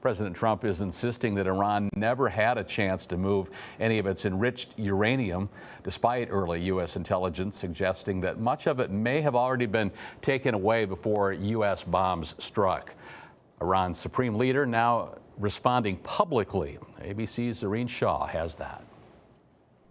President Trump is insisting that Iran never had a chance to move any of its enriched uranium, despite early U.S. intelligence suggesting that much of it may have already been taken away before U.S. bombs struck. Iran's supreme leader now responding publicly. ABC's Zareen Shah has that.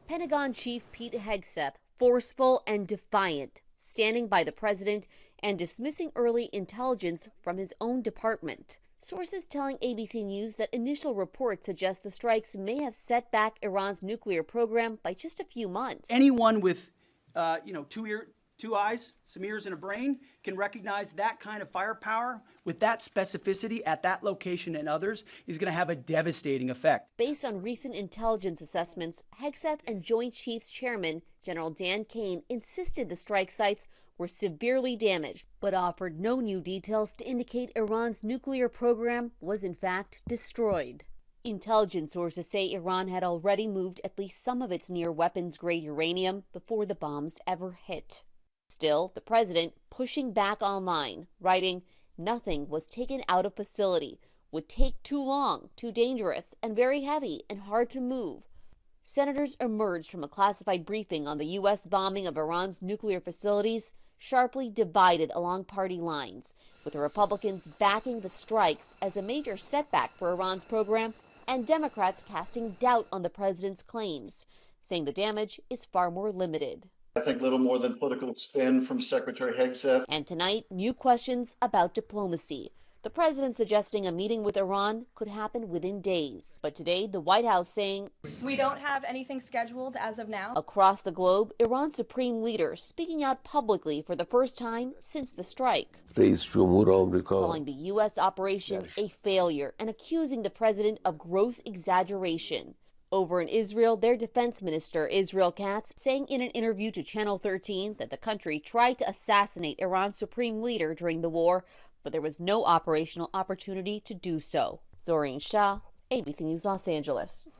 Pentagon Chief Pete Hegseth, forceful and defiant, standing by the president and dismissing early intelligence from his own department. Sources telling ABC News that initial reports suggest the strikes may have set back Iran's nuclear program by just a few months. Anyone with, two eyes, some ears, and a brain can recognize that kind of firepower with that specificity at that location and others is going to have a devastating effect. Based on recent intelligence assessments, Hegseth and Joint Chiefs Chairman General Dan Kane insisted the strike sites were severely damaged, but offered no new details to indicate Iran's nuclear program was in fact destroyed. Intelligence sources say Iran had already moved at least some of its near weapons-grade uranium before the bombs ever hit. Still, the president pushing back online, writing, "Nothing was taken out of facility, would take too long, too dangerous, and very heavy and hard to move." Senators emerged from a classified briefing on the U.S. bombing of Iran's nuclear facilities, sharply divided along party lines, with the Republicans backing the strikes as a major setback for Iran's program, and Democrats casting doubt on the president's claims, saying the damage is far more limited. I think little more than political spin from Secretary Hegseth. And tonight, new questions about diplomacy. The president suggesting a meeting with Iran could happen within days. But today, the White House saying, "We don't have anything scheduled as of now." Across the globe, Iran's supreme leader speaking out publicly for the first time since the strike, calling the U.S. operation a failure and accusing the president of gross exaggeration. Over in Israel, their defense minister, Israel Katz, saying in an interview to Channel 13 that the country tried to assassinate Iran's supreme leader during the war, but there was no operational opportunity to do so. Zareen Shah, ABC News, Los Angeles.